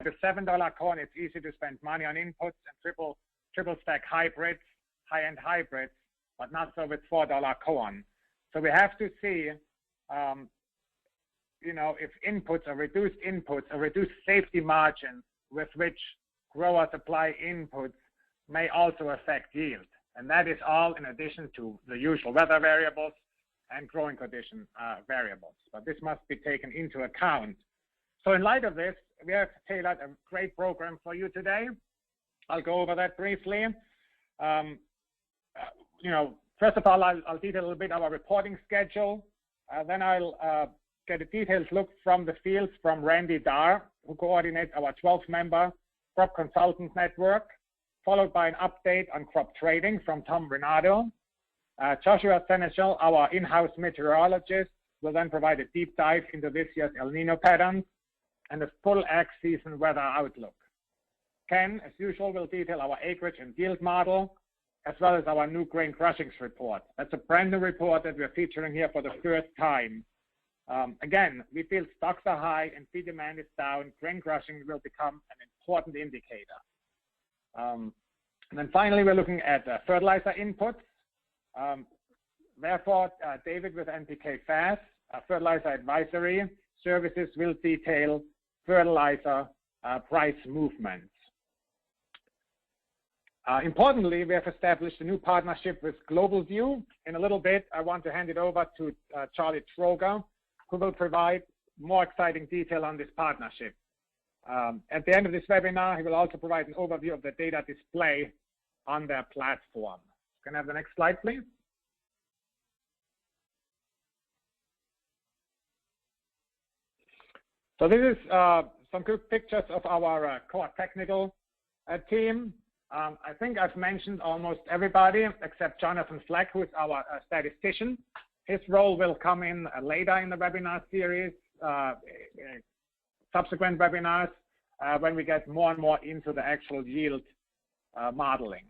the $7 corn, it's easy to spend money on inputs and triple stack hybrids, high-end hybrids, but not so with $4 corn. So we have to see, if inputs or reduced safety margins with which growers apply inputs may also affect yield. And that is all in addition to the usual weather variables and growing condition variables. But this must be taken into account. So in light of this, we have tailored a great program for you today. I'll go over that briefly. First of all, I'll detail a little bit our reporting schedule. Then I'll get a detailed look from the fields from Randy Darr, who coordinates our 12-member crop consultant network, followed by an update on crop trading from Tom Renato. Joshua Seneschal, our in-house meteorologist, will then provide a deep dive into this year's El Nino patterns and a full ag season weather outlook. Ken, as usual, will detail our acreage and yield model, as well as our new grain crushings report. That's a brand new report that we're featuring here for the first time. Again, we feel stocks are high and feed demand is down. Grain crushing will become an important indicator. And then finally, we're looking at fertilizer inputs. Therefore, David with NPK FAS, Fertilizer Advisory Services, will detail fertilizer price movements. Importantly, we have established a new partnership with Global View. In a little bit, I want to hand it over to Charlie Troger, who will provide more exciting detail on this partnership. At the end of this webinar, he will also provide an overview of the data display on their platform. Can I have the next slide, please? So this is some good pictures of our core technical team. I think I've mentioned almost everybody except Jonathan Fleck, who is our statistician. His role will come in later in the webinar series, subsequent webinars, when we get more and more into the actual yield modeling.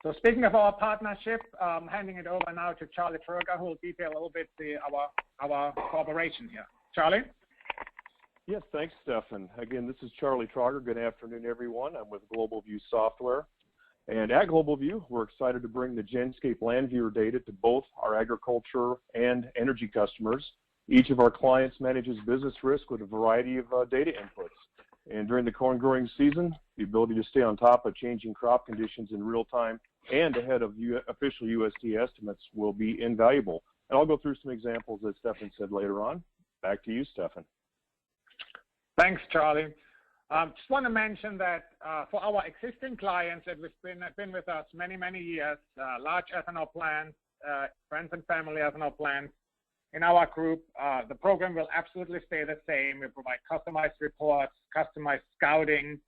So speaking of our partnership, I'm handing it over now to Charlie Troger, who will detail a little bit our cooperation here. Charlie? Yes, thanks, Stefan. Again, this is Charlie Troger. Good afternoon, everyone. I'm with Global View Software. And at Global View, we're excited to bring the Genscape LandViewer data to both our agriculture and energy customers. Each of our clients manages business risk with a variety of data inputs. And during the corn growing season, the ability to stay on top of changing crop conditions in real time and ahead of official USDA estimates will be invaluable. And I'll go through some examples that Stefan said later on. Back to you, Stefan. Thanks, Charlie. Just want to mention that for our existing clients that have been with us many, many years, large ethanol plants, friends and family ethanol plants in our group, the program will absolutely stay the same. We provide customized reports, customized scouting,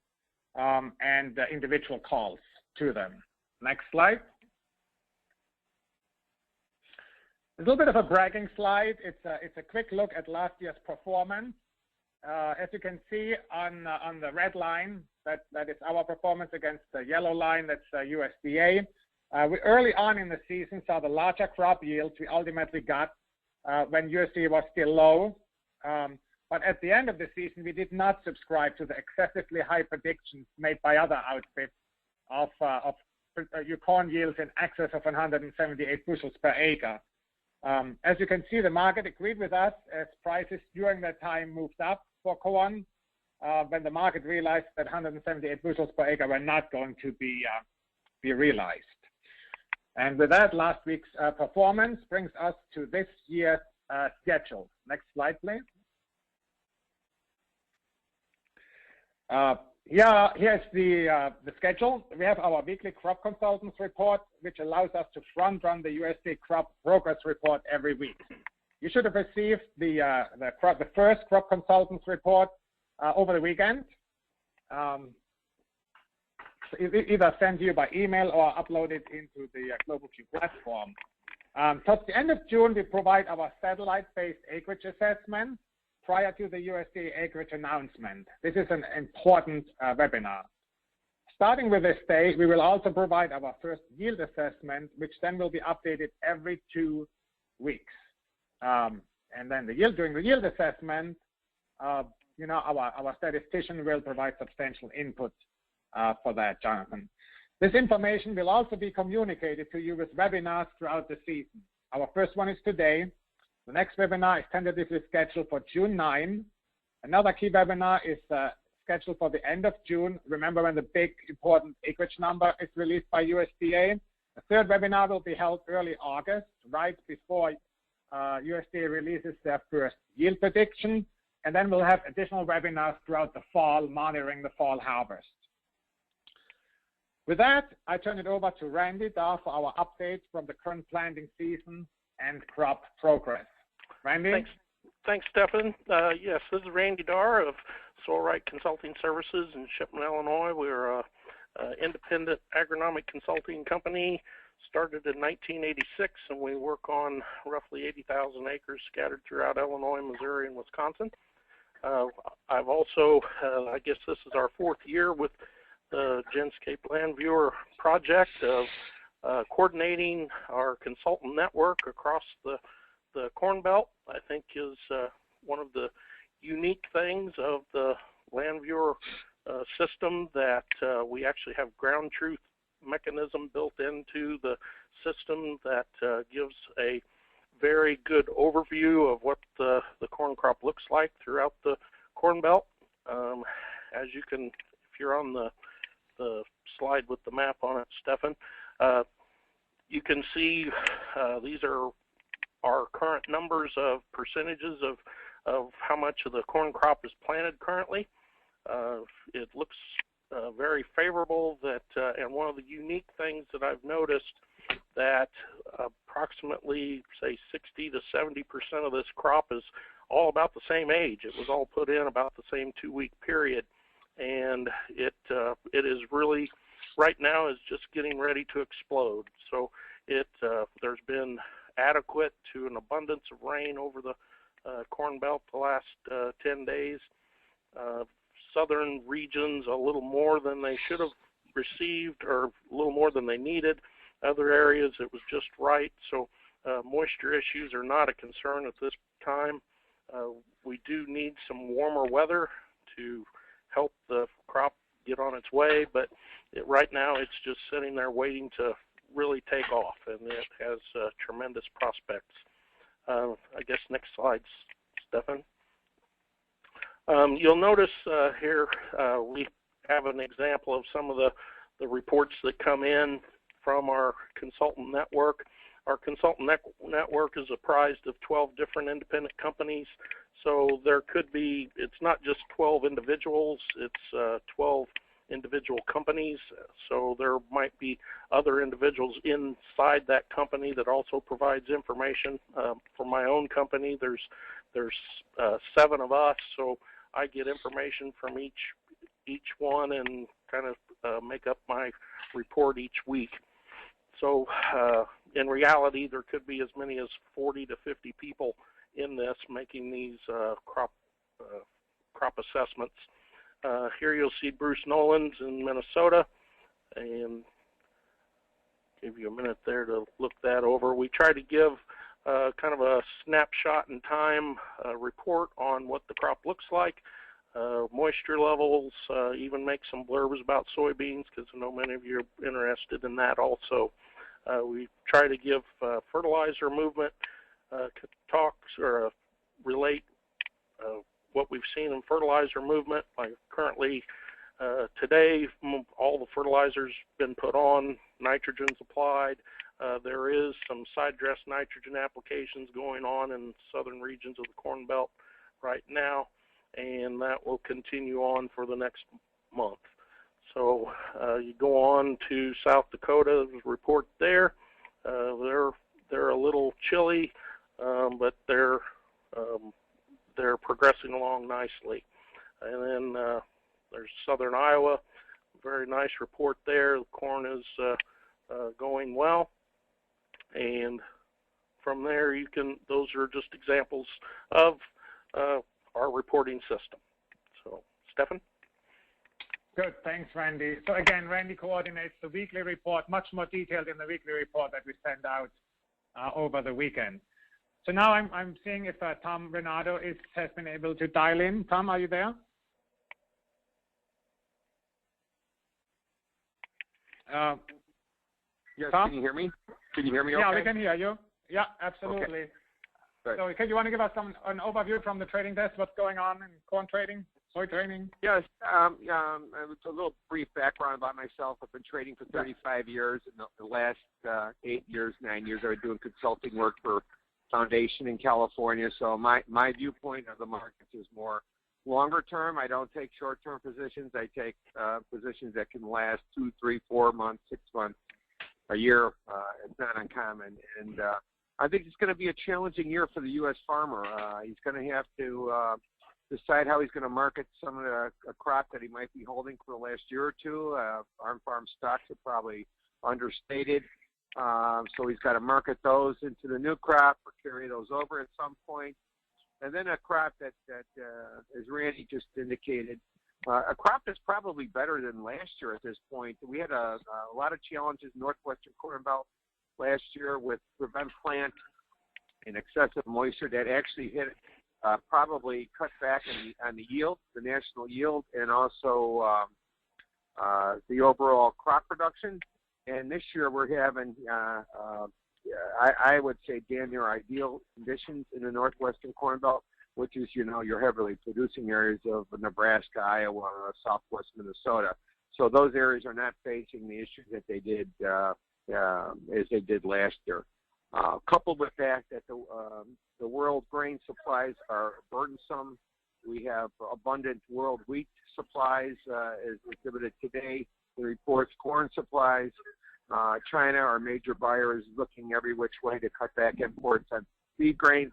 and individual calls to them. Next slide. A little bit of a bragging slide. It's a quick look at last year's performance. As you can see on the red line, that is our performance against the yellow line, that's USDA. We early on in the season saw the larger crop yields we ultimately got when USDA was still low. But at the end of the season, we did not subscribe to the excessively high predictions made by other outfits of corn yields in excess of 178 bushels per acre. As you can see, the market agreed with us as prices during that time moved up for corn when the market realized that 178 bushels per acre were not going to be realized. And with that, last week's performance brings us to this year's schedule. Next slide, please. Here's the schedule. We have our weekly crop consultants report, which allows us to front-run the USDA crop progress report every week. You should have received the first crop consultants report over the weekend. Either sent you by email or uploaded into the Global View platform. Towards the end of June, we provide our satellite-based acreage assessment prior to the USDA acreage announcement. This is an important webinar. Starting with this day, we will also provide our first yield assessment, which then will be updated every 2 weeks. And then during the yield assessment, our statistician will provide substantial input for that, Jonathan. This information will also be communicated to you with webinars throughout the season. Our first one is today. The next webinar is tentatively scheduled for June 9. Another key webinar is scheduled for the end of June. Remember when the big important acreage number is released by USDA. The third webinar will be held early August, right before USDA releases their first yield prediction. And then we'll have additional webinars throughout the fall, monitoring the fall harvest. With that, I turn it over to Randy Dahl for our updates from the current planting season and crop progress. Randy? Thanks, Stefan. Yes, this is Randy Dahl of Soil Right Consulting Services in Shipman, Illinois. We're an independent agronomic consulting company, started in 1986, and we work on roughly 80,000 acres scattered throughout Illinois, Missouri, and Wisconsin. I've also, I guess this is our fourth year with the Genscape LandViewer project of coordinating our consultant network across the Corn Belt. I think is one of the unique things of the LandViewer system that we actually have ground truth mechanism built into the system that gives a very good overview of what the corn crop looks like throughout the Corn Belt. As you can, if you're on the slide with the map on it, Stefan, you can see these are our current numbers of percentages of how much of the corn crop is planted currently. It looks very favorable that, and one of the unique things that I've noticed that approximately, say, 60 to 70% of this crop is all about the same age. It was all put in about the same 2-week period, and it is really right now is just getting ready to explode. So there's been adequate to an abundance of rain over the Corn Belt the last 10 days. Southern regions a little more than they should have received, or a little more than they needed. Other areas it was just right. So moisture issues are not a concern at this time. We do need some warmer weather to help the crop get on its way, but right now it's just sitting there waiting to really take off, and it has tremendous prospects. I guess next slide, Stefan. You'll notice here we have an example of some of the reports that come in from our consultant network. Our consultant network is apprised of 12 different independent companies, so there could be, it's not just 12 individuals, it's 12 individual companies, so there might be other individuals inside that company that also provides information. For my own company, there's 7 of us, so I get information from each one and kind of make up my report each week. So in reality, there could be as many as 40 to 50 people in this making these crop assessments. Here you'll see Bruce Nolan's in Minnesota, and give you a minute there to look that over. We try to give kind of a snapshot in time report on what the crop looks like, moisture levels, even make some blurbs about soybeans because I know many of you are interested in that also. We try to give fertilizer movement talks or relate what we've seen in fertilizer movement. Like currently today, all the fertilizers been put on, nitrogen's applied. There is some side dress nitrogen applications going on in southern regions of the Corn Belt right now, and that will continue on for the next month. So you go on to South Dakota, there's a report there. They're a little chilly, but they're progressing along nicely. And then there's southern Iowa, very nice report there. The corn is going well. And from there, those are just examples of our reporting system. So, Stefan? Good, thanks, Randy. So again, Randy coordinates the weekly report, much more detailed in the weekly report that we send out over the weekend. So now I'm seeing if Tom Renato has been able to dial in. Tom, are you there? Yes, Tom? can you hear me? Can you hear me okay? Yeah, we can hear you. Yeah, absolutely. Okay. So you want to give us an overview from the trading desk, what's going on in corn trading, soy trading? Yes, it's a little brief background about myself. I've been trading for 35 years. In the last 9 years, I've been doing consulting work for Foundation in California. So my viewpoint of the markets is more longer term. I don't take short-term positions. I take positions that can last 2, 3, 4 months, 6 months, a year. It's not uncommon. And I think it's going to be a challenging year for the U.S. farmer. He's going to have to decide how he's going to market some of the crop that he might be holding for the last year or two. Farm stocks are probably understated. So he's got to market those into the new crop or carry those over at some point. And then a crop that as Randy just indicated, a crop that's probably better than last year at this point. We had a lot of challenges in Northwestern Corn Belt last year with prevent plant and excessive moisture that actually hit probably cut back on the yield, the national yield, and also the overall crop production. And this year we're having, I would say, damn near ideal conditions in the Northwestern Corn Belt, which is, your heavily producing areas of Nebraska, Iowa, Southwest Minnesota. So those areas are not facing the issues that they did as they did last year. Coupled with that the world grain supplies are burdensome. We have abundant world wheat supplies, as exhibited today. The reports corn supplies. China, our major buyer, is looking every which way to cut back imports on feed grains.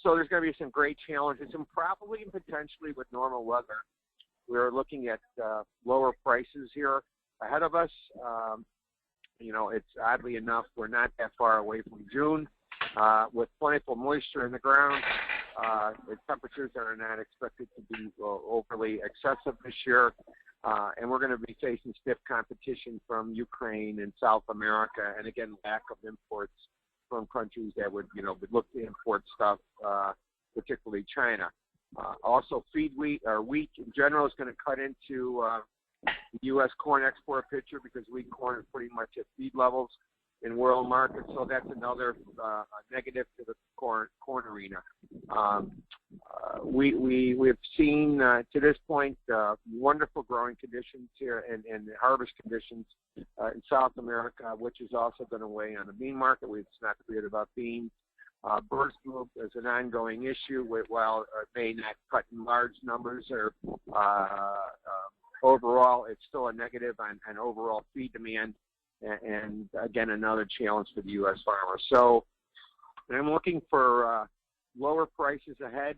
So there's going to be some great challenges, and probably and potentially with normal weather, we're looking at lower prices here ahead of us. It's oddly enough, we're not that far away from June. With plentiful moisture in the ground, the temperatures are not expected to be overly excessive this year. And we're going to be facing stiff competition from Ukraine and South America, and again, lack of imports from countries that would look to import stuff, particularly China. Also, wheat in general is going to cut into the U.S. corn export picture because wheat corn is pretty much at feed levels in world markets, so that's another negative to the corn arena. We've seen to this point wonderful growing conditions here and harvest conditions in South America, which is also going to weigh on the bean market. It's not clear about beans. Bird flu is an ongoing issue. While it may not cut in large numbers, or overall, it's still a negative on overall feed demand. And again, another challenge for the U.S. farmer. So I'm looking for lower prices ahead.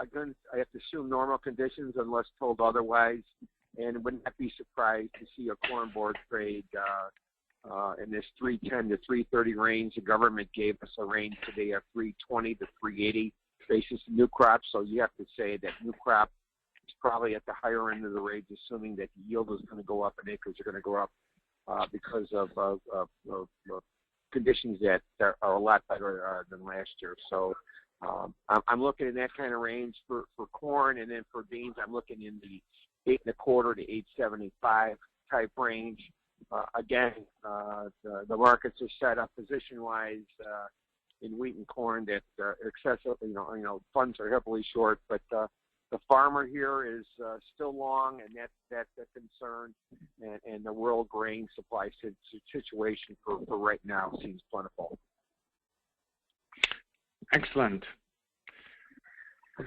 Again, I have to assume normal conditions unless told otherwise, and would not be surprised to see a corn board trade in this 310 to 330 range. The government gave us a range today of 320 to 380 basis new crop. So you have to say that new crop is probably at the higher end of the range, assuming that the yield is going to go up and acres are going to go up. Because of conditions that are a lot better than last year. So I'm looking in that kind of range for corn, and then for beans, I'm looking in the 8.25 to 875 type range. Again, the markets are set up position-wise in wheat and corn that excessive, funds are heavily short, but the farmer here is still long, and that's a concern. And the world grain supply situation for right now seems plentiful. Excellent. Well,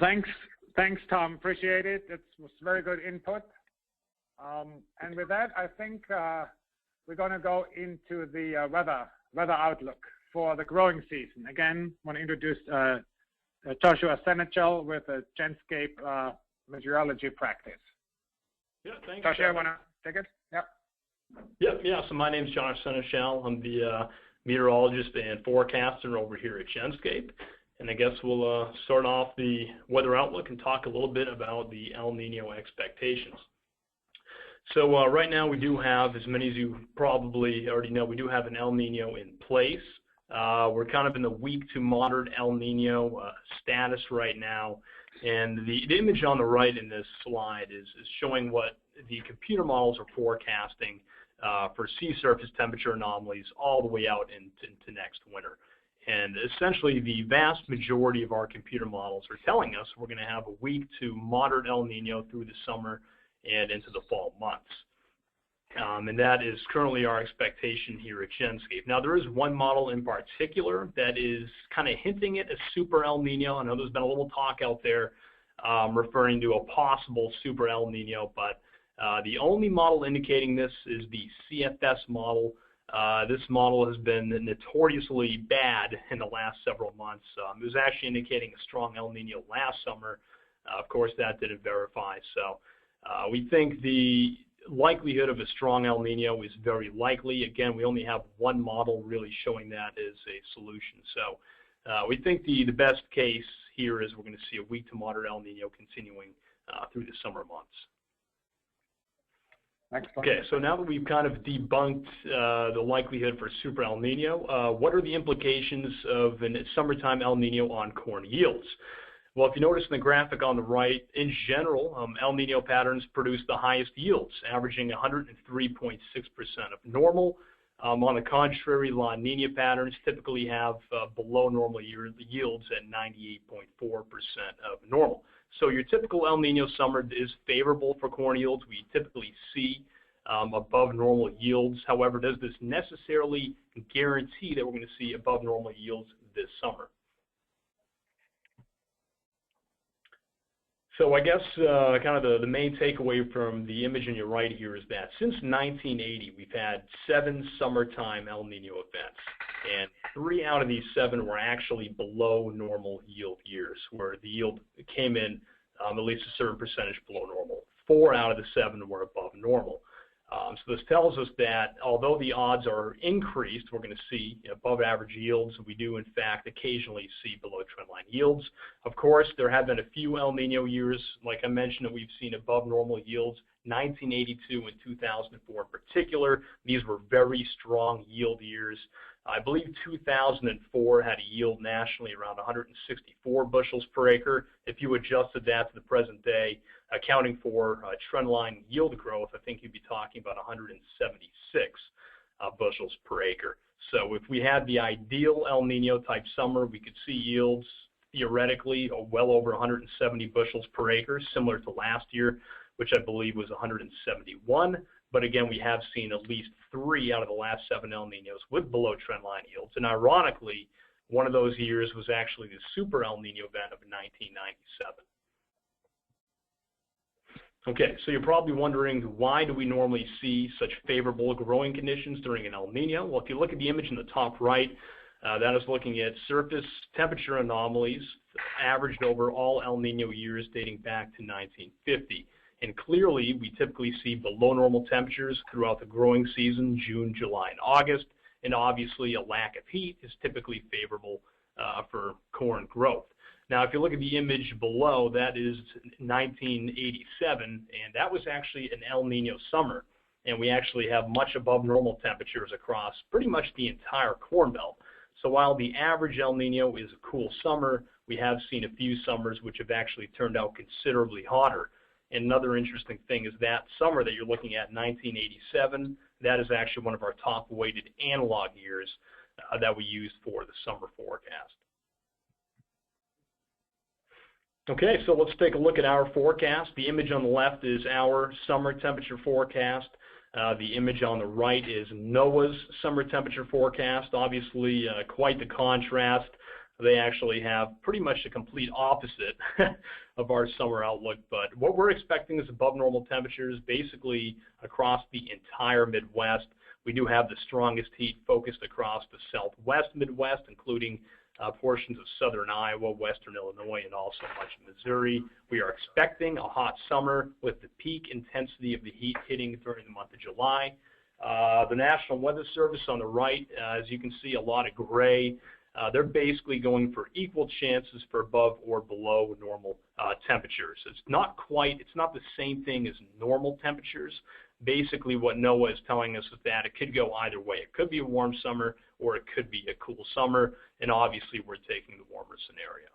thanks, Tom. Appreciate it. It was very good input. And with that, I think we're going to go into the weather outlook for the growing season. Again, I want to introduce Joshua Senechel with a Genscape meteorology practice. Yeah, thanks. Joshua, want to take it? Yep. Yeah. So my name is Josh Senechel. I'm the meteorologist and forecaster over here at Genscape. And I guess we'll start off the weather outlook and talk a little bit about the El Nino expectations. So right now we do have, as many as you probably already know, we do have an El Nino in place. We're kind of in the weak to moderate El Nino status right now. And the image on the right in this slide is showing what the computer models are forecasting for sea surface temperature anomalies all the way out into next winter. And essentially, the vast majority of our computer models are telling us we're going to have a weak to moderate El Nino through the summer and into the fall months. And that is currently our expectation here at Genscape. Now, there is one model in particular that is kind of hinting at a super El Nino. I know there's been a little talk out there referring to a possible super El Nino, but the only model indicating this is the CFS model. This model has been notoriously bad in the last several months. It was actually indicating a strong El Nino last summer. Of course, that didn't verify. So we think the likelihood of a strong El Nino is very likely. Again, we only have one model really showing that as a solution. So we think the best case here is we're going to see a weak to moderate El Nino continuing through the summer months. Okay, so now that we've kind of debunked the likelihood for super El Nino, what are the implications of a summertime El Nino on corn yields? Well, if you notice in the graphic on the right, in general, El Nino patterns produce the highest yields, averaging 103.6% of normal. On the contrary, La Nina patterns typically have below normal yields at 98.4% of normal. So your typical El Nino summer is favorable for corn yields. We typically see above normal yields. However, does this necessarily guarantee that we're going to see above normal yields this summer? So I guess kind of the main takeaway from the image on your right here is that since 1980, we've had 7 summertime El Nino events, and 3 out of these 7 were actually below normal yield years, where the yield came in at least a certain percentage below normal. 4 out of the 7 were above normal. So this tells us that although the odds are increased, we're going to see above average yields. We do, in fact, occasionally see below trendline yields. Of course, there have been a few El Nino years, like I mentioned, that we've seen above normal yields. 1982 and 2004 in particular, these were very strong yield years. I believe 2004 had a yield nationally around 164 bushels per acre. If you adjusted that to the present day, accounting for trendline yield growth, I think you'd be talking about 176 bushels per acre. So if we had the ideal El Nino type summer, we could see yields theoretically well over 170 bushels per acre, similar to last year, which I believe was 171. But again, we have seen at least 3 out of the last 7 El Ninos with below trendline yields. And ironically, one of those years was actually the super El Nino event of 1997. Okay, so you're probably wondering, why do we normally see such favorable growing conditions during an El Nino? Well, if you look at the image in the top right, that is looking at surface temperature anomalies averaged over all El Nino years dating back to 1950. And clearly, we typically see below normal temperatures throughout the growing season, June, July, and August. And obviously, a lack of heat is typically favorable for corn growth. Now, if you look at the image below, that is 1987, and that was actually an El Nino summer. And we actually have much above normal temperatures across pretty much the entire Corn Belt. So while the average El Nino is a cool summer, we have seen a few summers which have actually turned out considerably hotter. And another interesting thing is that summer that you're looking at, 1987, that is actually one of our top weighted analog years that we used for the summer forecast. Okay, so let's take a look at our forecast. The image on the left is our summer temperature forecast. The image on the right is NOAA's summer temperature forecast. Obviously, quite the contrast. They actually have pretty much the complete opposite of our summer outlook. But what we're expecting is above normal temperatures basically across the entire Midwest. We do have the strongest heat focused across the southwest Midwest, including portions of southern Iowa, western Illinois, and also much of Missouri. We are expecting a hot summer with the peak intensity of the heat hitting during the month of July. The National Weather Service on the right, as you can see, a lot of gray. They're basically going for equal chances for above or below normal temperatures. It's not the same thing as normal temperatures, basically what NOAA is telling us is that it could go either way. It could be a warm summer or it could be a cool summer, and obviously we're taking the warmer scenario.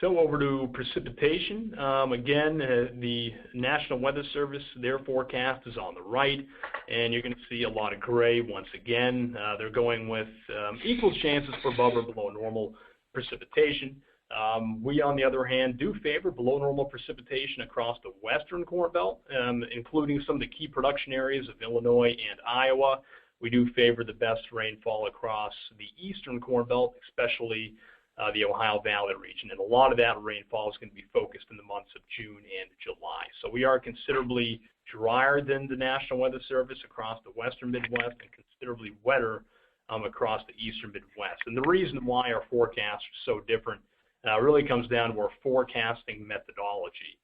So over to precipitation. Again, the National Weather Service, their forecast is on the right, and you're going to see a lot of gray once again. They're going with equal chances for above or below normal precipitation. We, on the other hand, do favor below normal precipitation across the western Corn Belt, including some of the key production areas of Illinois and Iowa. We do favor the best rainfall across the eastern Corn Belt, especially the Ohio Valley region, and a lot of that rainfall is going to be focused in the months of June and July. So we are considerably drier than the National Weather Service across the western Midwest and considerably wetter across the eastern Midwest. And the reason why our forecasts are so different really comes down to our forecasting methodology.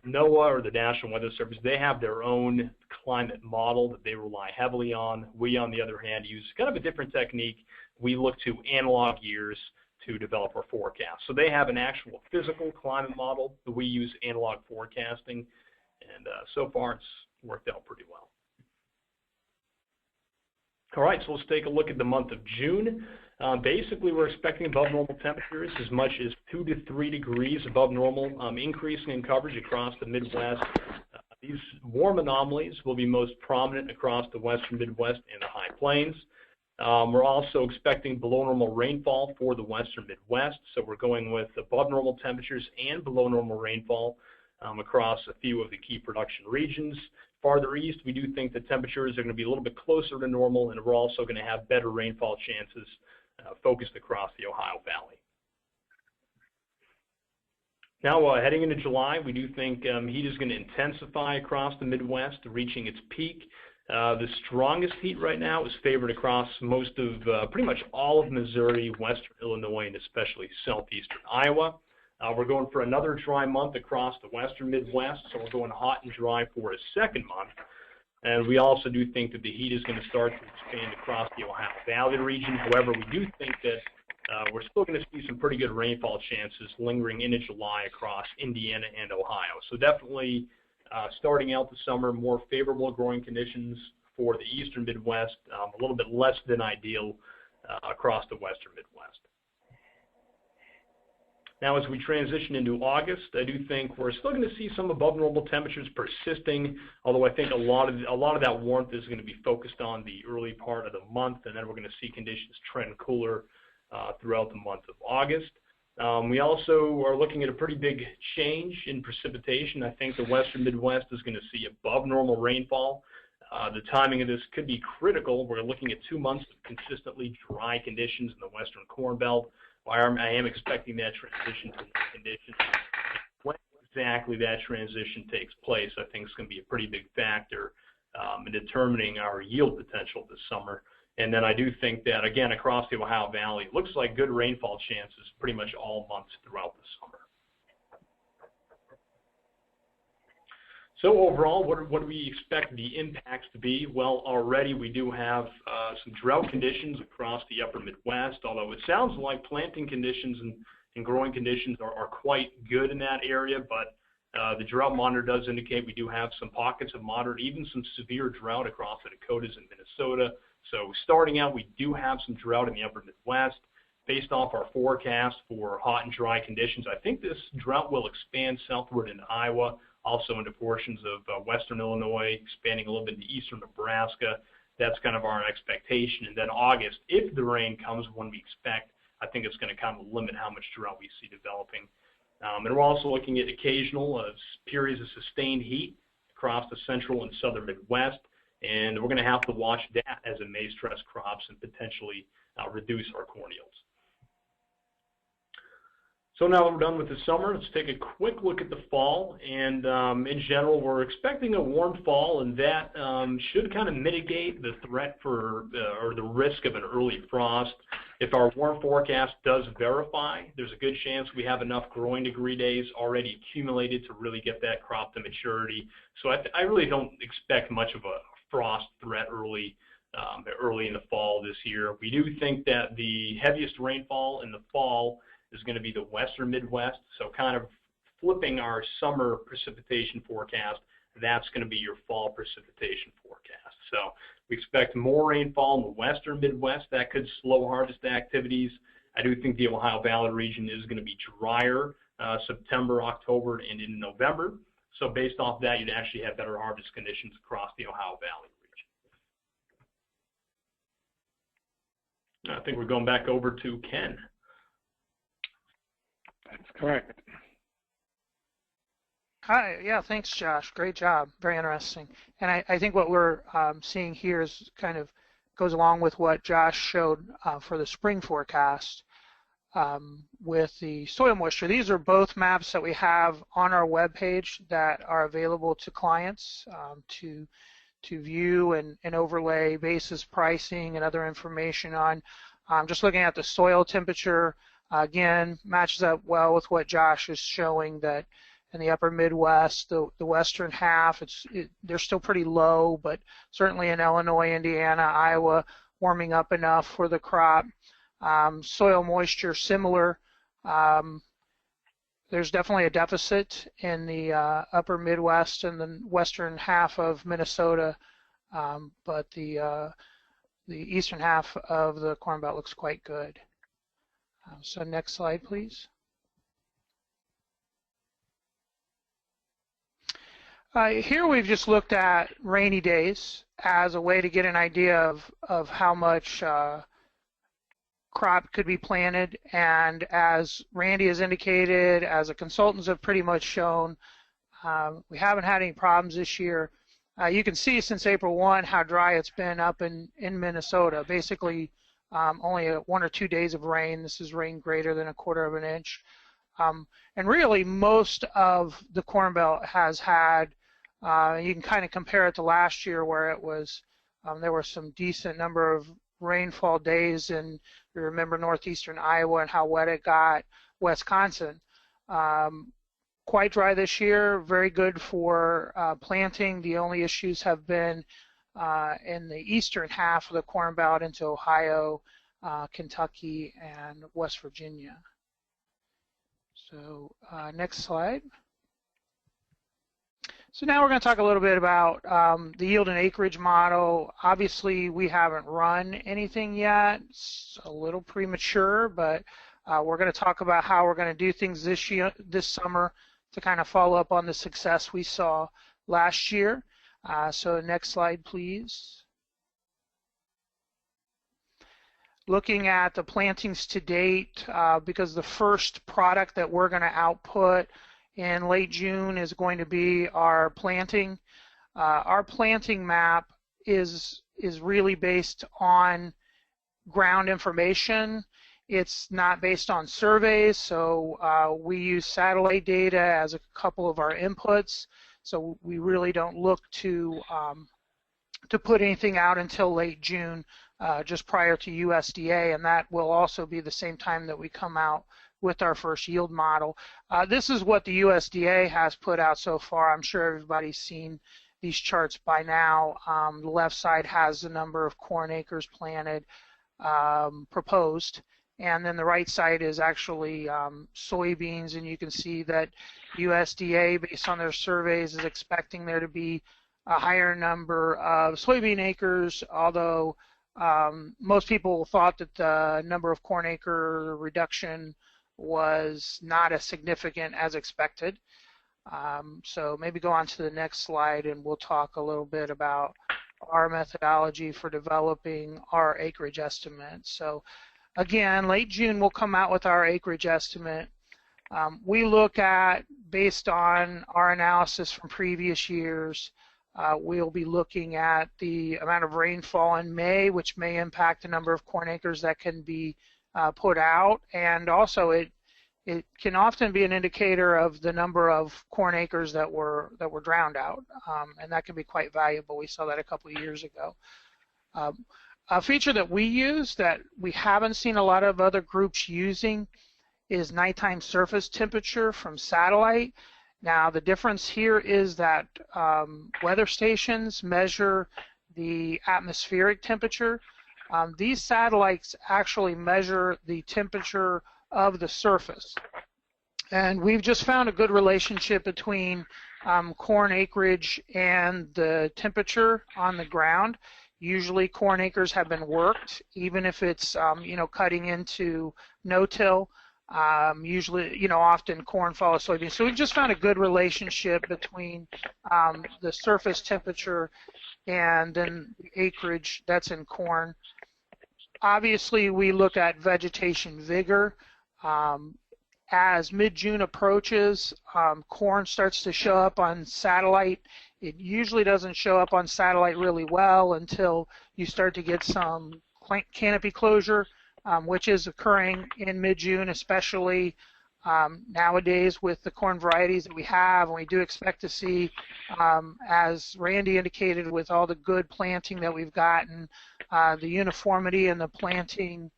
NOAA, or the National Weather Service, they have their own climate model that they rely heavily on. We, on the other hand, use kind of a different technique. We look to analog years to develop our forecast. So they have an actual physical climate model, but we use analog forecasting, and so far it's worked out pretty well. All right, so let's take a look at the month of June. Basically, we're expecting above normal temperatures as much as 2 to 3 degrees above normal, increasing in coverage across the Midwest. These warm anomalies will be most prominent across the western Midwest and the High Plains. We're also expecting below normal rainfall for the western Midwest, so we're going with above normal temperatures and below normal rainfall across a few of the key production regions. Farther east, we do think the temperatures are going to be a little bit closer to normal, and we're also going to have better rainfall chances focused across the Ohio Valley. Now, heading into July, we do think heat is going to intensify across the Midwest, reaching its peak. The strongest heat right now is favored across most of, pretty much all of Missouri, western Illinois, and especially southeastern Iowa. We're going for another dry month across the western Midwest, so we're going hot and dry for a second month. And we also do think that the heat is going to start to expand across the Ohio Valley region. However, we do think that we're still going to see some pretty good rainfall chances lingering into July across Indiana and Ohio. So definitely starting out the summer, more favorable growing conditions for the eastern Midwest, a little bit less than ideal across the western Midwest. Now, as we transition into August, I do think we're still going to see some above normal temperatures persisting, although I think a lot of that warmth is going to be focused on the early part of the month, and then we're going to see conditions trend cooler throughout the month of August. We also are looking at a pretty big change in precipitation. I think the western Midwest is going to see above normal rainfall. The timing of this could be critical. We're looking at 2 months of consistently dry conditions in the western Corn Belt. I am expecting that transition to wet conditions. When exactly that transition takes place, I think is going to be a pretty big factor in determining our yield potential this summer. And then I do think that, again, across the Ohio Valley, it looks like good rainfall chances pretty much all months throughout the summer. So overall, what do we expect the impacts to be? Well, already we do have some drought conditions across the upper Midwest, although it sounds like planting conditions and growing conditions are quite good in that area, but the drought monitor does indicate we do have some pockets of moderate, even some severe drought across the Dakotas and Minnesota. So starting out, we do have some drought in the upper Midwest. Based off our forecast for hot and dry conditions, I think this drought will expand southward into Iowa, also into portions of western Illinois, expanding a little bit into eastern Nebraska. That's kind of our expectation. And then August, if the rain comes when we expect, I think it's going to kind of limit how much drought we see developing. And we're also looking at occasional periods of sustained heat across the central and southern Midwest. And we're going to have to watch that as it may stress crops and potentially reduce our corn yields. So now that we're done with the summer, let's take a quick look at the fall. And in general, we're expecting a warm fall, and that should kind of mitigate the threat for or the risk of an early frost. If our warm forecast does verify, there's a good chance we have enough growing degree days already accumulated to really get that crop to maturity. So I really don't expect much of a frost threat early in the fall this year. We do think that the heaviest rainfall in the fall is going to be the western Midwest, so kind of flipping our summer precipitation forecast. that's going to be your fall precipitation forecast. So we expect more rainfall in the western Midwest. That could slow harvest activities. I do think the Ohio Valley region is going to be drier September, October, and into November. So based off that, you'd actually have better harvest conditions across the Ohio Valley region. I think we're going back over to Ken. That's correct. Hi, yeah, thanks, Josh. Great job. Very interesting. And I think what we're seeing here is kind of goes along with what Josh showed for the spring forecast with the soil moisture. These are both maps that we have on our webpage that are available to clients to view and overlay basis pricing and other information on. Just looking at the soil temperature, again, matches up well with what Josh is showing, that in the upper Midwest, the western half, they're still pretty low, but certainly in Illinois, Indiana, Iowa, warming up enough for the crop. Soil moisture similar. There's definitely a deficit in the upper Midwest and the western half of Minnesota, but the eastern half of the Corn Belt looks quite good. So next slide, please. Here we've just looked at rainy days as a way to get an idea of how much crop could be planted, and as Randy has indicated, as the consultants have pretty much shown, we haven't had any problems this year. You can see since April 1 how dry it's been up in Minnesota. Basically only 1 or 2 days of rain. This is rain greater than 1/4 of an inch. And really most of the Corn Belt has had, you can kind of compare it to last year where it was, there were some decent number of rainfall days, and you remember northeastern Iowa and how wet it got, Wisconsin. Quite dry this year, very good for planting. The only issues have been in the eastern half of the Corn Belt into Ohio, Kentucky, and West Virginia. So next slide. So now we're going to talk a little bit about the yield and acreage model. Obviously, we haven't run anything yet. It's a little premature, but we're going to talk about how we're going to do things this summer to kind of follow up on the success we saw last year. So next slide, please. Looking at the plantings to date, because the first product that we're going to output in late June is going to be our planting. Our planting map is really based on ground information. It's not based on surveys, so we use satellite data as a couple of our inputs. So we really don't look to put anything out until late June, just prior to USDA, and that will also be the same time that we come out with our first yield model. This is what the USDA has put out so far. I'm sure everybody's seen these charts by now. The left side has the number of corn acres planted proposed, and then the right side is actually soybeans, and you can see that USDA, based on their surveys, is expecting there to be a higher number of soybean acres, although most people thought that the number of corn acre reduction was not as significant as expected. So maybe go on to the next slide and we'll talk a little bit about our methodology for developing our acreage estimate. So again, late June we'll come out with our acreage estimate. We look at, based on our analysis from previous years, we'll be looking at the amount of rainfall in May, which may impact the number of corn acres that can be put out, and also it can often be an indicator of the number of corn acres that were drowned out, and that can be quite valuable. We saw that a couple of years ago. A feature that we use that we haven't seen a lot of other groups using is nighttime surface temperature from satellite. Now the difference here is that weather stations measure the atmospheric temperature. These satellites actually measure the temperature of the surface. And we've just found a good relationship between corn acreage and the temperature on the ground. Usually corn acres have been worked, even if it's cutting into no-till. Usually, often corn follows soybeans. So we've just found a good relationship between the surface temperature and then the acreage that's in corn. Obviously, we look at vegetation vigor. As mid-June approaches, corn starts to show up on satellite. It usually doesn't show up on satellite really well until you start to get some canopy closure, which is occurring in mid-June, especially nowadays with the corn varieties that we have. And we do expect to see, as Randy indicated, with all the good planting that we've gotten, the uniformity and the planting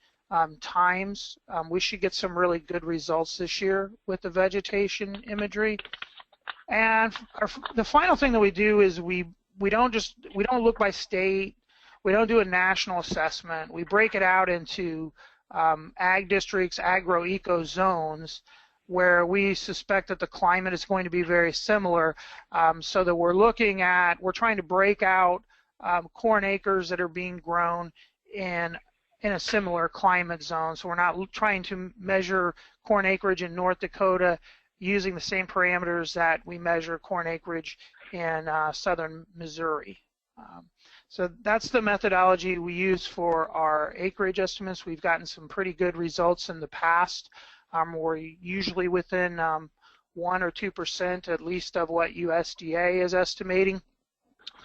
times, we should get some really good results this year with the vegetation imagery. And the final thing that we do is we don't look by state. We don't do a national assessment. We break it out into ag districts, agro-eco zones, where we suspect that the climate is going to be very similar, so that we're trying to break out corn acres that are being grown in a similar climate zone. So we're not trying to measure corn acreage in North Dakota using the same parameters that we measure corn acreage in southern Missouri. So that's the methodology we use for our acreage estimates. We've gotten some pretty good results in the past. We're usually within 1 or 2% at least of what USDA is estimating.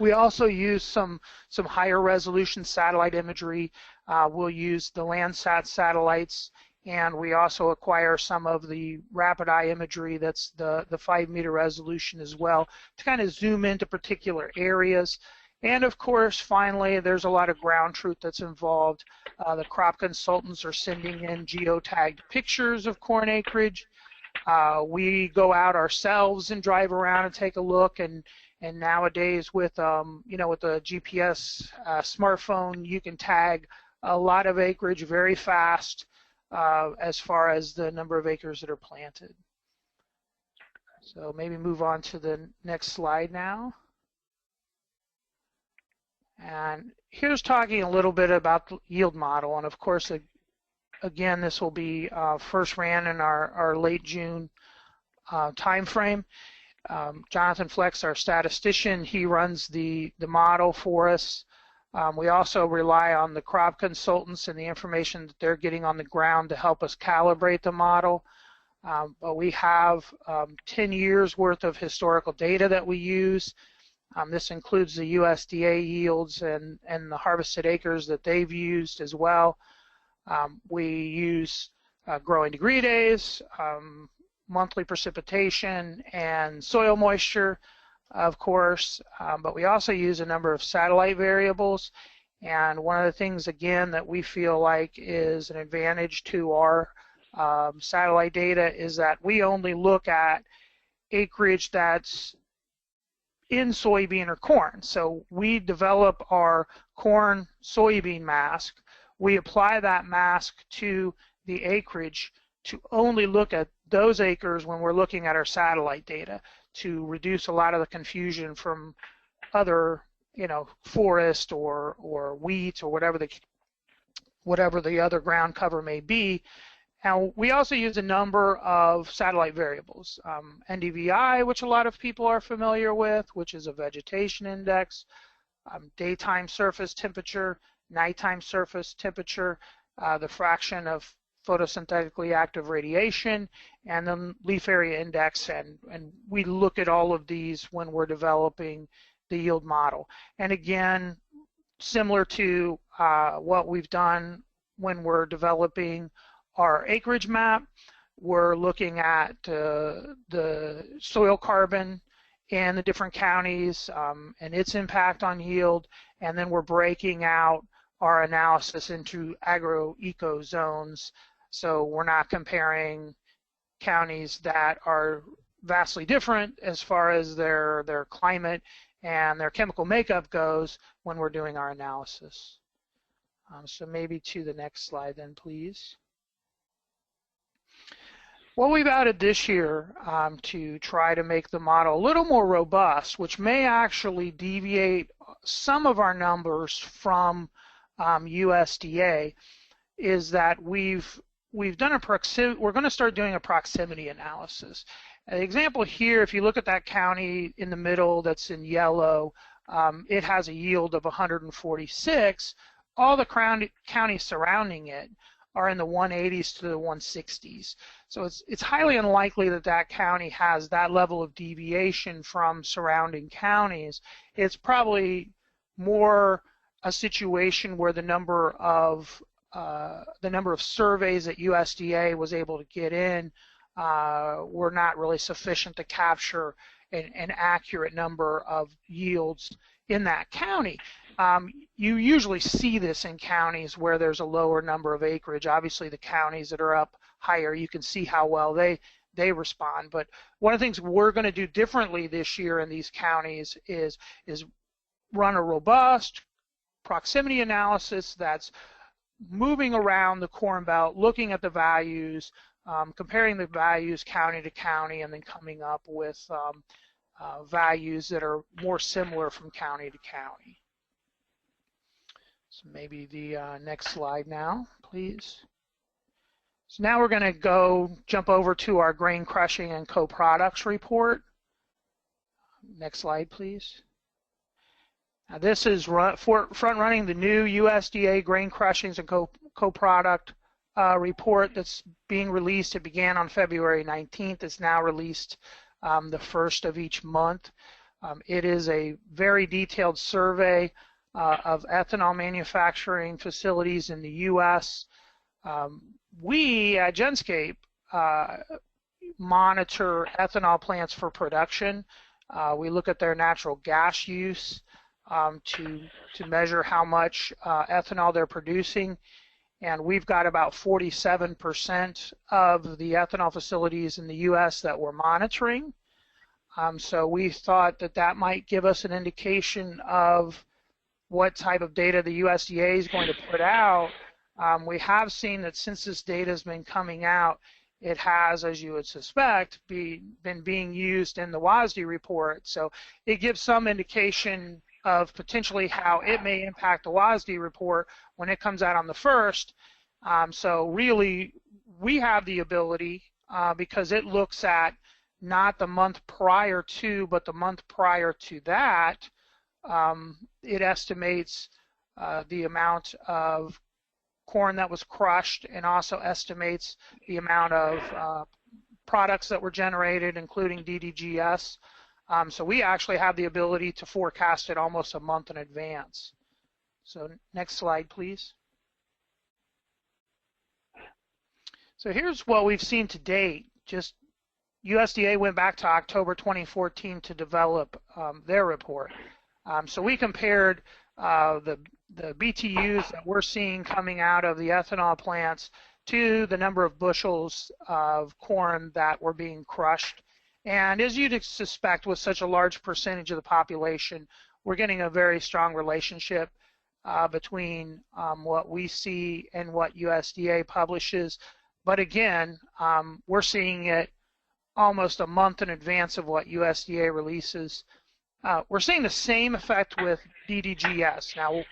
We also use some higher resolution satellite imagery. We'll use the Landsat satellites, and we also acquire some of the rapid eye imagery that's the 5-meter resolution as well to kind of zoom into particular areas. And of course, finally, there's a lot of ground truth that's involved. The crop consultants are sending in geotagged pictures of corn acreage. We go out ourselves and drive around and take a look, and nowadays with with the GPS smartphone, you can tag a lot of acreage very fast as far as the number of acres that are planted. So maybe move on to the next slide now. And here's talking a little bit about the yield model, and of course, again, this will be first ran in our late June time frame. Jonathan Flex, our statistician, he runs the model for us. We also rely on the crop consultants and the information that they're getting on the ground to help us calibrate the model. But we have 10 years worth of historical data that we use. This includes the USDA yields and the harvested acres that they've used as well. We use growing degree days, monthly precipitation, and soil moisture, of course, but we also use a number of satellite variables. And one of the things, again, that we feel like is an advantage to our satellite data is that we only look at acreage that's in soybean or corn. So we develop our corn soybean mask. We apply that mask to the acreage to only look at those acres when we're looking at our satellite data, to reduce a lot of the confusion from other, forest or wheat or whatever the other ground cover may be. And we also use a number of satellite variables. NDVI, which a lot of people are familiar with, which is a vegetation index, daytime surface temperature, nighttime surface temperature, the fraction of photosynthetically active radiation, and then leaf area index, and we look at all of these when we're developing the yield model. And again, similar to what we've done when we're developing our acreage map, we're looking at the soil carbon in the different counties and its impact on yield, and then we're breaking out our analysis into agro-eco zones. So we're not comparing counties that are vastly different as far as their climate and their chemical makeup goes when we're doing our analysis. So maybe to the next slide then, please. What we've added this year to try to make the model a little more robust, which may actually deviate some of our numbers from USDA, is that we've done we're going to start doing a proximity analysis. An example here, if you look at that county in the middle that's in yellow, it has a yield of 146. All the counties surrounding it are in the 180s to the 160s. So it's highly unlikely that that county has that level of deviation from surrounding counties. It's probably more a situation where the number of surveys that USDA was able to get in were not really sufficient to capture an accurate number of yields in that county. You usually see this in counties where there's a lower number of acreage. Obviously, the counties that are up higher, you can see how well they respond. But one of the things we're going to do differently this year in these counties is run a robust proximity analysis that's moving around the Corn Belt, looking at the values, comparing the values county to county, and then coming up with values that are more similar from county to county. So maybe the next slide now, please. So now we're going to jump over to our grain crushing and co-products report. Next slide, please. Now this is front-running the new USDA grain crushings and co-product report that's being released. It began on February 19th. It's now released the first of each month. It is a very detailed survey of ethanol manufacturing facilities in the U.S. We at Genscape monitor ethanol plants for production. We look at their natural gas use to measure how much ethanol they're producing, and we've got about 47% of the ethanol facilities in the U.S. that we're monitoring. So we thought that might give us an indication of what type of data the USDA is going to put out. We have seen that since this data has been coming out, it has, as you would suspect, been being used in the WASDE report. So it gives some indication of potentially how it may impact the WASDE report when it comes out on the 1st. So really, we have the ability, because it looks at not the month prior to, but the month prior to that, it estimates the amount of corn that was crushed and also estimates the amount of products that were generated, including DDGS. So we actually have the ability to forecast it almost a month in advance. So next slide, please. So here's what we've seen to date. Just USDA went back to October 2014 to develop their report. So we compared the BTUs that we're seeing coming out of the ethanol plants to the number of bushels of corn that were being crushed. And as you'd suspect, with such a large percentage of the population, we're getting a very strong relationship between what we see and what USDA publishes. But again, we're seeing it almost a month in advance of what USDA releases. We're seeing the same effect with DDGS. Now,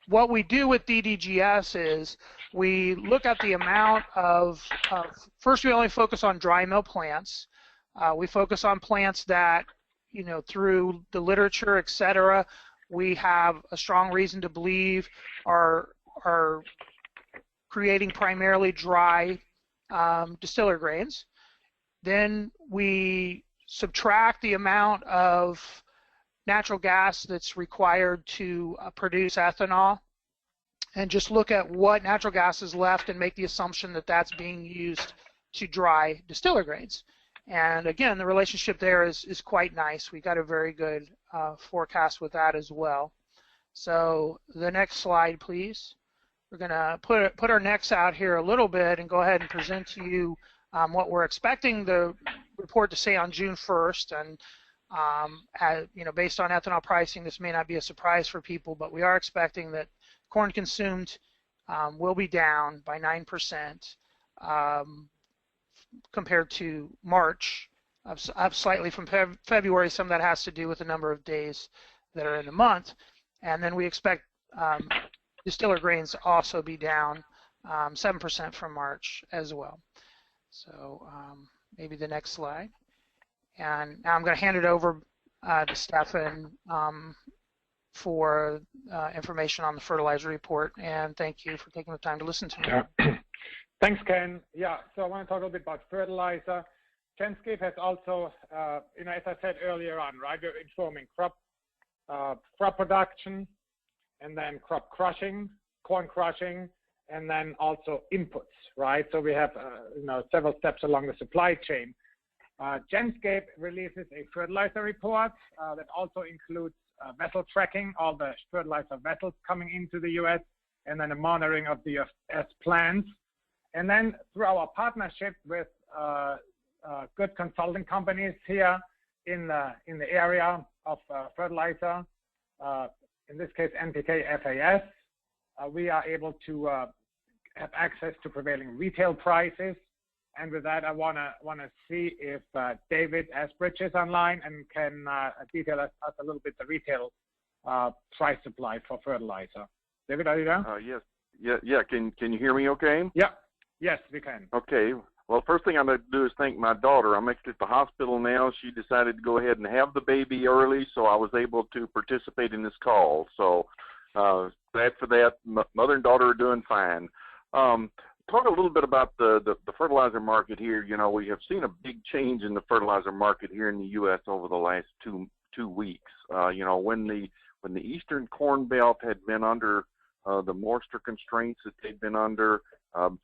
what we do with DDGS is we look at the amount of first we only focus on dry mill plants. We focus on plants that, through the literature, et cetera, we have a strong reason to believe are creating primarily dry distiller grains. Then we subtract the amount of natural gas that's required to produce ethanol and just look at what natural gas is left and make the assumption that that's being used to dry distiller grains. And again, the relationship there is quite nice. We got a very good forecast with that as well. So the next slide, please. We're going to put our necks out here a little bit and go ahead and present to you what we're expecting the report to say on June 1st. And based on ethanol pricing, this may not be a surprise for people, but we are expecting that corn consumed will be down by 9%. compared to March, up slightly from February. Some of that has to do with the number of days that are in the month. And then we expect distiller grains to also be down 7% from March as well. So maybe the next slide. And now I'm going to hand it over to Stefan for information on the fertilizer report. And thank you for taking the time to listen to me. Yeah. Thanks, Ken. Yeah, so I want to talk a little bit about fertilizer. Genscape has also, as I said earlier on, right, we're informing crop production, and then crop crushing, corn crushing, and then also inputs, right? So we have, several steps along the supply chain. Genscape releases a fertilizer report that also includes vessel tracking, all the fertilizer vessels coming into the U.S., and then the monitoring of the U.S. plants. And then through our partnership with good consulting companies here in the area of fertilizer, in this case NPK FAS, we are able to have access to prevailing retail prices. And with that, I wanna see if David Asbridge is online and can detail us a little bit the retail price supply for fertilizer. David, are you there? Yes. Yeah. Can you hear me okay? Yeah. Yes, we can. Okay. Well, first thing I'm going to do is thank my daughter. I'm actually at the hospital now. She decided to go ahead and have the baby early, so I was able to participate in this call. So glad for that. Mother and daughter are doing fine. Talk a little bit about the fertilizer market here. You know, we have seen a big change in the fertilizer market here in the U.S. over the last two weeks. When the Eastern Corn Belt had been under the moisture constraints that they'd been under,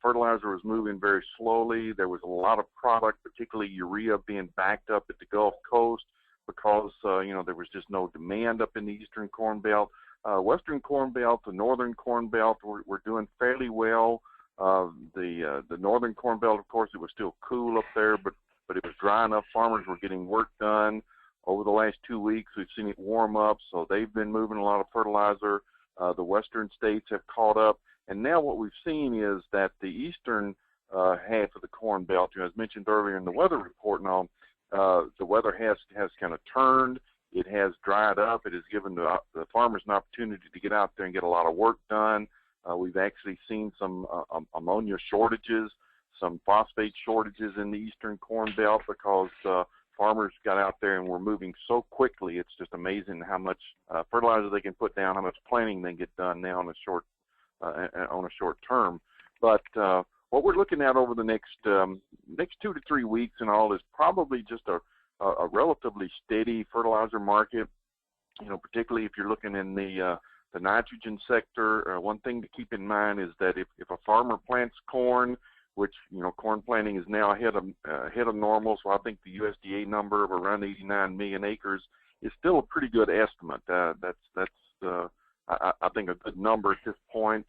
fertilizer was moving very slowly. There was a lot of product, particularly urea, being backed up at the Gulf Coast because, there was just no demand up in the Eastern Corn Belt. Western Corn Belt, the Northern Corn Belt were doing fairly well. The Northern Corn Belt, of course, it was still cool up there, but it was dry enough. Farmers were getting work done. Over the last 2 weeks, we've seen it warm up, so they've been moving a lot of fertilizer. The western states have caught up. And now what we've seen is that the eastern half of the Corn Belt, as mentioned earlier in the weather report and all, the weather has kind of turned. It has dried up. It has given the farmers an opportunity to get out there and get a lot of work done. We've actually seen some ammonia shortages, some phosphate shortages in the eastern Corn Belt because farmers got out there and were moving so quickly. It's just amazing how much fertilizer they can put down, how much planting they get done now on a short term. But what we're looking at over the next 2 to 3 weeks and all is probably just a relatively steady fertilizer market. Particularly if you're looking in the nitrogen sector. One thing to keep in mind is that if a farmer plants corn, which corn planting is now ahead of normal, so I think the USDA number of around 89 million acres is still a pretty good estimate. That's I think a good number at this point.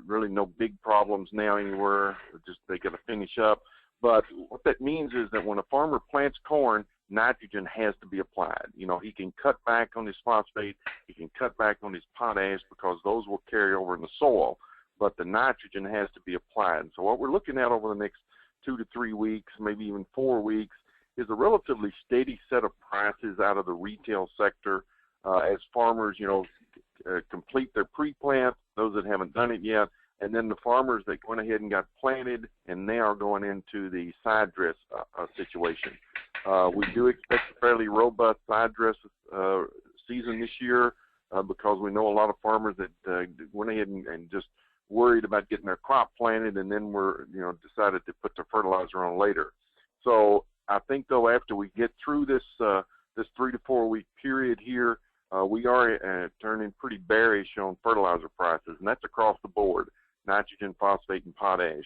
Really no big problems now anywhere. Just they got to finish up. But what that means is that when a farmer plants corn, nitrogen has to be applied. He can cut back on his phosphate, he can cut back on his potash because those will carry over in the soil, but the nitrogen has to be applied. And so what we're looking at over the next 2 to 3 weeks, maybe even 4 weeks, is a relatively steady set of prices out of the retail sector as farmers, complete their pre-plant, those that haven't done it yet, and then the farmers that went ahead and got planted and now are going into the side dress situation. We do expect a fairly robust side dress season this year because we know a lot of farmers that went ahead and just worried about getting their crop planted and then decided to put their fertilizer on later. So I think though after we get through this 3 to 4 week period here, we are turning pretty bearish on fertilizer prices, and that's across the board: nitrogen, phosphate, and potash.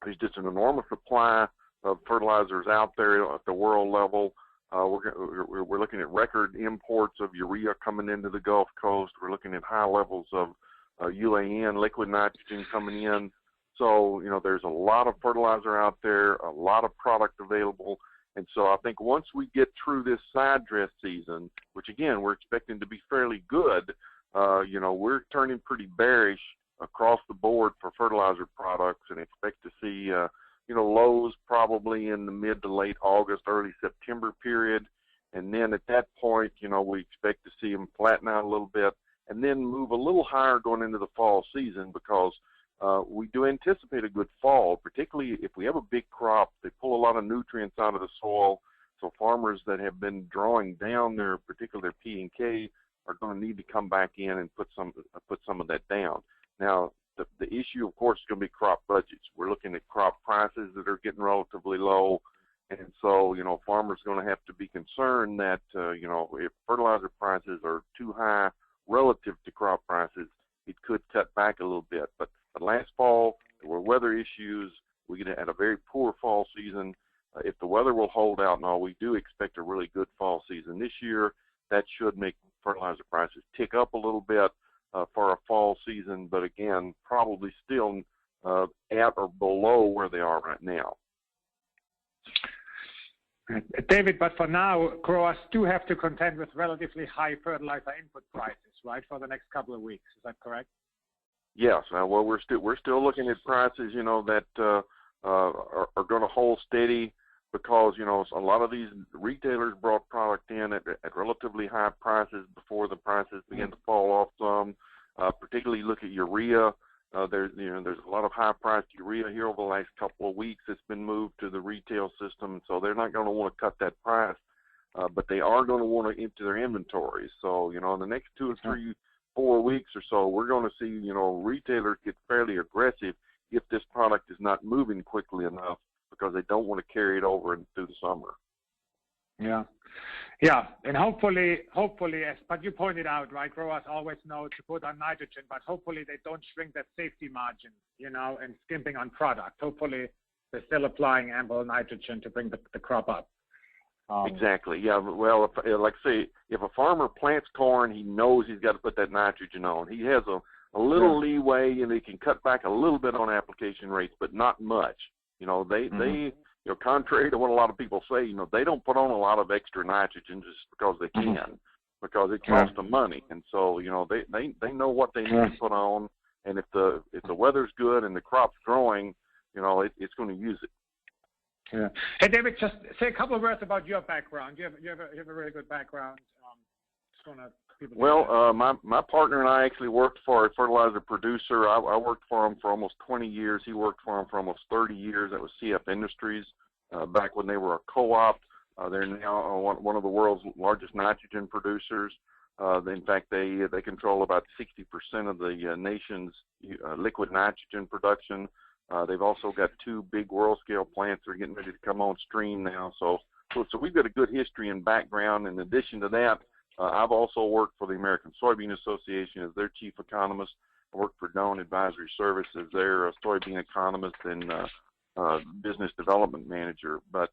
There's just an enormous supply of fertilizers out there at the world level. We're looking at record imports of urea coming into the Gulf Coast. We're looking at high levels of UAN, liquid nitrogen, coming in. So, there's a lot of fertilizer out there, a lot of product available. And so I think once we get through this side dress season, which again, we're expecting to be fairly good, we're turning pretty bearish across the board for fertilizer products and expect to see lows probably in the mid to late August, early September period. And then at that point, we expect to see them flatten out a little bit and then move a little higher going into the fall season, because we do anticipate a good fall, particularly if we have a big crop. They pull a lot of nutrients out of the soil. So farmers that have been drawing down particularly their P and K are going to need to come back in and put some of that down. Now, the issue, of course, is going to be crop budgets. We're looking at crop prices that are getting relatively low. And so, farmers are going to have to be concerned that, if fertilizer prices are too high relative to crop prices, it could cut back a little bit. But last fall, there were weather issues. We had a very poor fall season. If the weather will hold out and all, we do expect a really good fall season this year. That should make fertilizer prices tick up a little bit for a fall season, but again, probably still at or below where they are right now. David, but for now, growers do have to contend with relatively high fertilizer input prices, right, for the next couple of weeks. Is that correct? Yes. Well, we're still looking at prices, that are going to hold steady, because a lot of these retailers brought product in at relatively high prices before the prices began to fall off some. Particularly look at urea. There's a lot of high-priced urea here over the last couple of weeks that's been moved to the retail system, so they're not going to want to cut that price, but they are going to want to empty their inventories. So, in the next 2 or 3, 4 weeks or so, we're going to see, retailers get fairly aggressive if this product is not moving quickly enough, because they don't want to carry it over through the summer. Yeah, and hopefully, but you pointed out, right, growers always know to put on nitrogen, but hopefully they don't shrink that safety margin, and skimping on product. Hopefully they're still applying ample nitrogen to bring the crop up. Exactly. Yeah. Well, if a farmer plants corn, he knows he's got to put that nitrogen on. He has a little leeway, and he can cut back a little bit on application rates, but not much. They contrary to what a lot of people say, they don't put on a lot of extra nitrogen just because they can, because it costs them money. And so, they know what they need to put on, and if the weather's good and the crop's growing, it's going to use it. Yeah. Hey, David, just say a couple of words about your background. You have a really good background. My partner and I actually worked for a fertilizer producer. I worked for him for almost 20 years. He worked for him for almost 30 years. That was CF Industries, back when they were a co-op. They're now one of the world's largest nitrogen producers. In fact, they control about 60% of the nation's liquid nitrogen production. They've also got 2 big world-scale plants that are getting ready to come on stream now. So we've got a good history and background. In addition to that, I've also worked for the American Soybean Association as their chief economist. I worked for Doan Advisory Service as their soybean economist and business development manager. But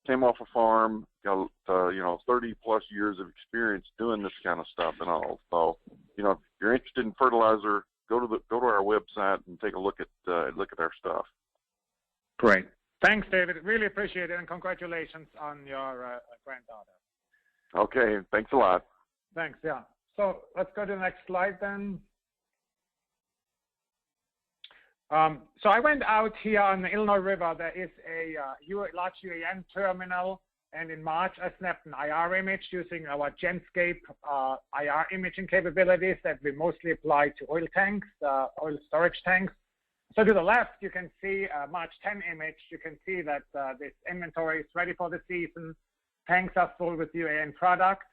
came off a farm, got 30-plus years of experience doing this kind of stuff and all. So, if you're interested in fertilizer, go to our website and take a look at our stuff. Great. Thanks, David. Really appreciate it, and congratulations on your granddaughter. Okay, thanks a lot. Thanks, yeah. So let's go to the next slide then. So I went out here on the Illinois River. There is a large UAN terminal, and in March I snapped an IR image using our Genscape IR imaging capabilities that we mostly apply to oil tanks, oil storage tanks. So to the left, you can see a March 10 image. You can see that this inventory is ready for the season. Tanks are full with UAN product.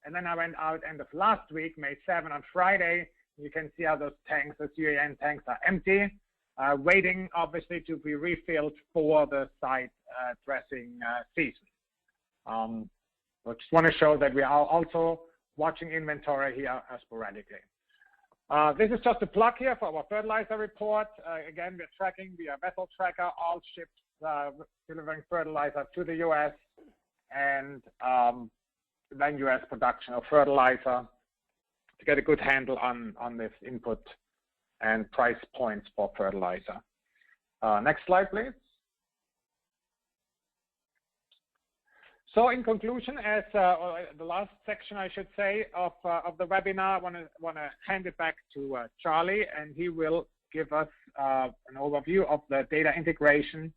And then I went out end of last week, May 7 on Friday. You can see how those UAN tanks are empty, waiting obviously to be refilled for the site dressing season. I just want to show that we are also watching inventory here sporadically. This is just a plug here for our fertilizer report. Again, we're tracking via vessel tracker all ships delivering fertilizer to the U.S. and then U.S. production of fertilizer to get a good handle on this input and price points for fertilizer. Next slide, please. So in conclusion, as the last section, I should say, of the webinar, I want to hand it back to Charlie, and he will give us an overview of the data integration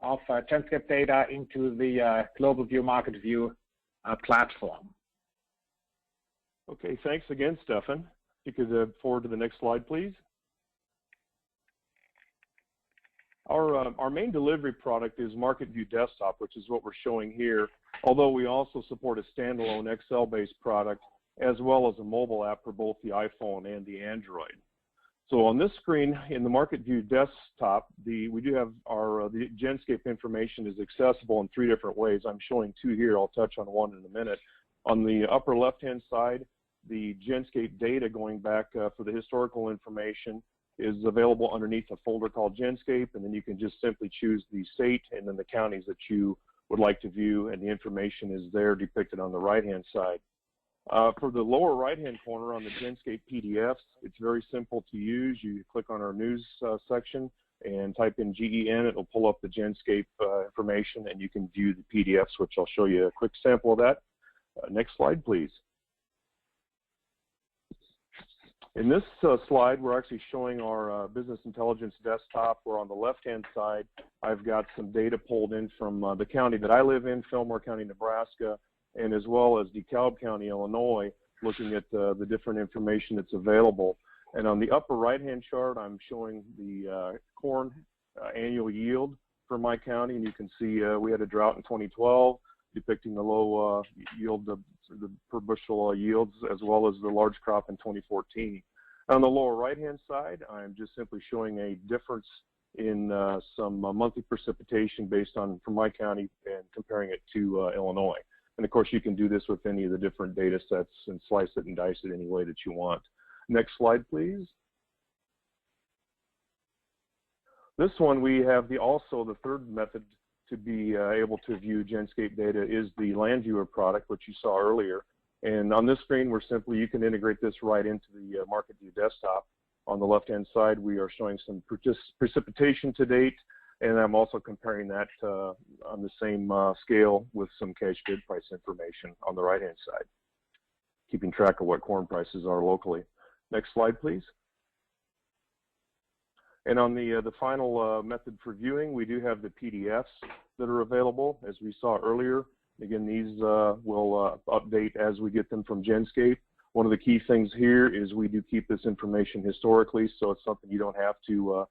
of Genscape data into the Global View Market View platform. Okay, thanks again, Stefan. You could forward to the next slide, please. Our main delivery product is Market View Desktop, which is what we're showing here, although we also support a standalone Excel-based product as well as a mobile app for both the iPhone and the Android. So on this screen, in the Market View Desktop, we do have the Genscape information is accessible in 3 different ways. I'm showing 2 here. I'll touch on one in a minute. On the upper left-hand side, the Genscape data going back for the historical information is available underneath a folder called Genscape, and then you can just simply choose the state and then the counties that you would like to view, and the information is there depicted on the right-hand side. For the lower right-hand corner on the Genscape PDFs, it's very simple to use. You click on our news section and type in GEN. It will pull up the Genscape information, and you can view the PDFs, which I'll show you a quick sample of that. Next slide, please. In this slide, we're actually showing our business intelligence desktop, where on the left-hand side, I've got some data pulled in from the county that I live in, Fillmore County, Nebraska, and as well as DeKalb County, Illinois, looking at the different information that's available. And on the upper right-hand chart, I'm showing the corn annual yield for my county, and you can see we had a drought in 2012, depicting the low yield, the per bushel yields, as well as the large crop in 2014. On the lower right-hand side, I'm just simply showing a difference in some monthly precipitation based on from my county and comparing it to Illinois. And of course, you can do this with any of the different data sets and slice it and dice it any way that you want. Next slide, please. This one, we have also the third method to be able to view Genscape data is the LandViewer product, which you saw earlier. And on this screen, you can integrate this right into the Market View Desktop. On the left-hand side, we are showing some precipitation to date, and I'm also comparing that on the same scale with some cash bid price information on the right-hand side, keeping track of what corn prices are locally. Next slide, please. And on the final method for viewing, we do have the PDFs that are available, as we saw earlier. Again, these will update as we get them from Genscape. One of the key things here is we do keep this information historically, so it's something you don't have to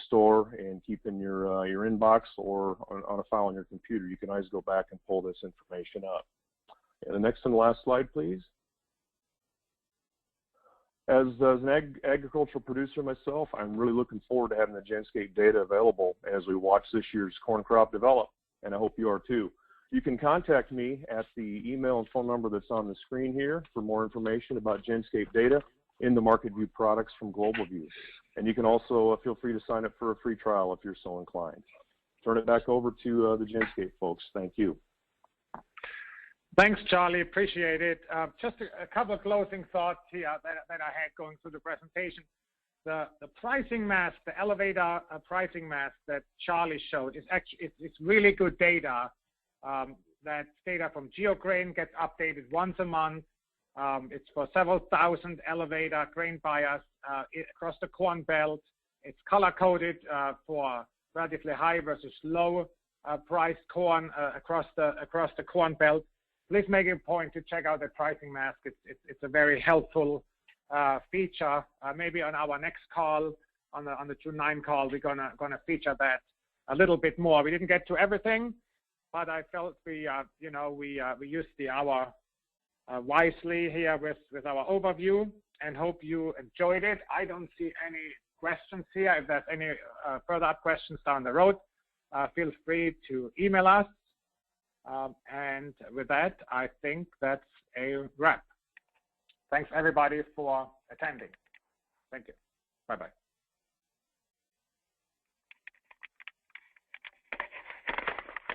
store and keep in your inbox or on a file on your computer. You can always go back and pull this information up. And the next and last slide, please. As an agricultural producer myself, I'm really looking forward to having the Genscape data available as we watch this year's corn crop develop, and I hope you are too. You can contact me at the email and phone number that's on the screen here for more information about Genscape data in the Market View products from Global View. And you can also feel free to sign up for a free trial if you're so inclined. Turn it back over to the Genscape folks. Thank you. Thanks, Charlie. Appreciate it. Just a couple of closing thoughts here that I had going through the presentation. The pricing mask, the elevator pricing mask that Charlie showed is actually it's really good data. That's data from GeoGrain, gets updated once a month. It's for several thousand elevator grain buyers across the Corn Belt. It's color-coded for relatively high versus low priced corn across the Corn Belt. Please make a point to check out the pricing mask. It's a very helpful feature. Maybe on our next call, on the June 9 call, we're gonna feature that a little bit more. We didn't get to everything, but I felt we used the hour wisely here with our overview, and hope you enjoyed it. I don't see any questions here. If there's any further questions down the road, feel free to email us. And with that, I think that's a wrap. Thanks everybody for attending. Thank you. Bye-bye.